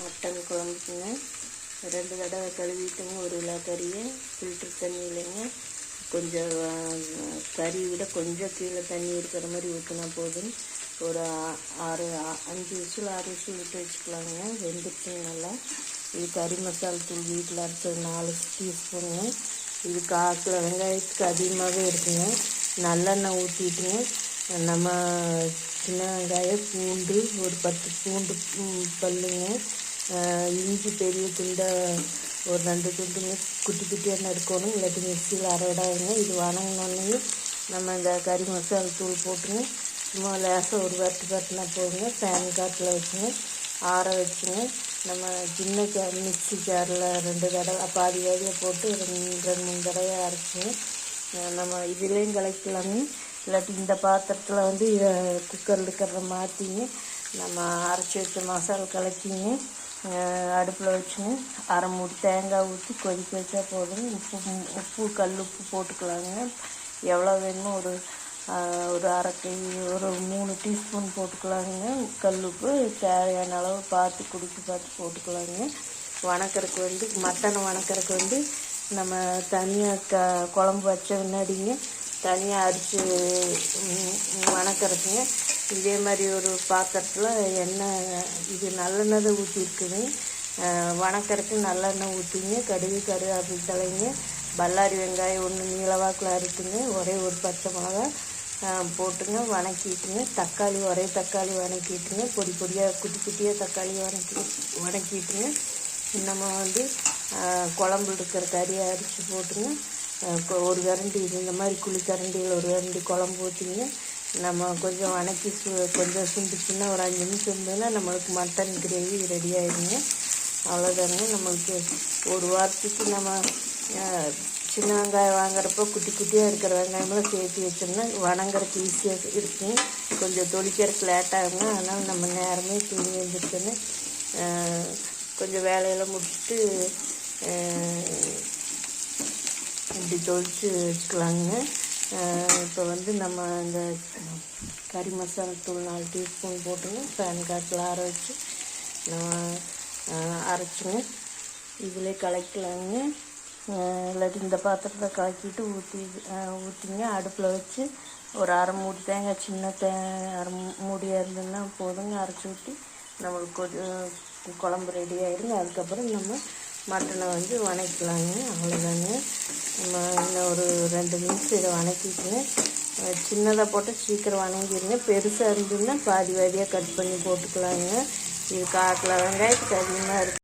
Mutton குழம்புக்குங்க 2 தடவை கழுவிட்டுங்க. 1 kilo கறியை filter தண்ணியிலைங்க கொஞ்சம் கறி விட கொஞ்சம் கீழே தண்ணி இருக்கிற மாதிரி ஊற்றினா போதும். ஒரு 5 விசில் 6 விசில் விட்டு வச்சுக்கலாங்க. வெந்துச்சுங்க நல்லா. இது கறி மசாலா தூள் வீட்டில் அரைச்சது 4 டீஸ்பூனுங்க. இது 1/4 கிலோ வெங்காயத்துக்கு அதிகமாகவே இருக்குங்க. நல்லெண்ணெய் ஊற்றிட்டுங்க. நம்ம சின்ன வெங்காயம், பூண்டு ஒரு 10 பூண்டு பல்லுங்க, இஞ்சி பெரிய துண்டை ஒரு 2 துண்டுங்க குட்டி குட்டியாக நறுக்கணும். இல்லாட்டி மிக்சியில் அரைவிடாதுங்க. இது வணங்கினோடனே நம்ம இந்த கறி மசாலா தூள் போட்டுங்க. சும்மா லேசாக ஒரு பரட்டினா போதுங்க. ஃபேன் காட்டில் வச்சுங்க ஆற வச்சுங்க. நம்ம சின்ன மிக்சி ஜாரில் 2 தடவை பாதி பாதியாக போட்டு 2-3 தடவை அரைச்சிங்க. நம்ம இதுலேயும் கலக்கலாங்க. இல்லாட்டி இந்த பாத்திரத்தில் வந்து இதை குக்கரில் இருக்கிறத மாற்றிங்க நம்ம அரைச்சி வச்ச மசாலா கலக்கிங்க அடுப்பில் வச்சுங்க. அரை மூடி தேங்காய் ஊற்றி கொதிக்க வச்சா போதும். உப்பு கல் உப்பு போட்டுக்கலாங்க. எவ்வளோ வேணுமோ ஒரு அரை கை ஒரு 3 டீஸ்பூன் போட்டுக்கலாங்க. கல் உப்பு தேவையான அளவு பார்த்து போட்டுக்கலாங்க. வணக்கறதுக்கு வந்து மட்டனை வணக்கறதுக்கு வந்து நம்ம தனியாக குழம்பு வச்ச முன்னாடிங்க தனியாக அரிச்சு வணக்கறதுங்க. இதே மாதிரி ஒரு பாத்திரத்தில் எண்ணெய் இது நல்லெண்ணெய் தான் ஊற்றிருக்குது. வணக்கறதுக்கு நல்லெண்ணெய் ஊற்றிங்க. கடுகு கருவேப்பிலை தலைங்க, பல்லாரி வெங்காயம் 1 நீளவாக்கில் அறுத்துங்க. ஒரே ஒரு பச்சை மிளகா போட்டுங்க வணக்கிட்டுங்க. தக்காளி ஒரே தக்காளி வணக்கிட்டுங்க. பொடி பொடியாக குட்டி குட்டியாக தக்காளி வணக்கிட்டுங்க. நம்ம வந்து குழம்புல இருக்கிற கறியை அரிச்சு போட்டுங்க. ஒரு கரண்டி இந்த மாதிரி குழி கரண்டியில் ஒரு கரண்டி குழம்பு ஊற்றிங்க. நம்ம கொஞ்சம் வணக்கி கொஞ்சம் சுண்டுச்சுன்னா ஒரு 5 நிமிஷம் இருந்ததுன்னா நம்மளுக்கு மட்டன் கிரேவி ரெடி ஆகிடுங்க. அவ்வளோதாங்க. நம்மளுக்கு ஒரு வாரத்துக்கு நம்ம சின்ன வெங்காயம் வாங்குறப்போ குட்டி குட்டியாக இருக்கிற வெங்காயமெல்லாம் சேர்த்து வச்சோம்னா வணங்குறதுக்கு ஈஸியாக இருக்குங்க. கொஞ்சம் தொளிக்கிறதுக்கு லேட் ஆகுங்க. அதனால் நம்ம நேரமே தூங்கி வந்துருச்சுன்னு கொஞ்சம் வேலையெல்லாம் முடிச்சுட்டு இப்படி தொளிச்சு வச்சுக்கலாங்க. இப்போ வந்து நம்ம இந்த கறி மசாலா தூள் 4 டீஸ்பூன் போட்டுங்க. ஃபேன் காட்டில் ஆற வச்சு நம்ம அரைச்சிங்க. இதிலே கலக்கலாங்க. இல்லாட்டி இந்த பாத்திரத்தில் கலக்கிட்டு ஊற்றிங்க. அடுப்பில் வச்சு ஒரு அரை மூடி தேங்காய் சின்ன அரை மூடியாக இருந்ததுன்னா போதுங்க. அரைச்சி ஊற்றி நம்மளுக்கு குழம்பு ரெடி ஆகிடுங்க. அதுக்கப்புறம் நம்ம மட்டனை வந்து வணக்கலாங்க. அவ்வளோதாங்க. நம்ம இன்னும் ஒரு 2 நிமிஷம் இதை வணக்கிட்டுங்க. சின்னதாக போட்டால் சீக்கிரம் வணங்கிடுங்க. பெருசாக இருந்ததுன்னா பாதி பாதியாக கட் பண்ணி போட்டுக்கலாங்க. இது 1/4 கிலோ வெங்காயத்துக்கு அதிகமாக இருக்குது.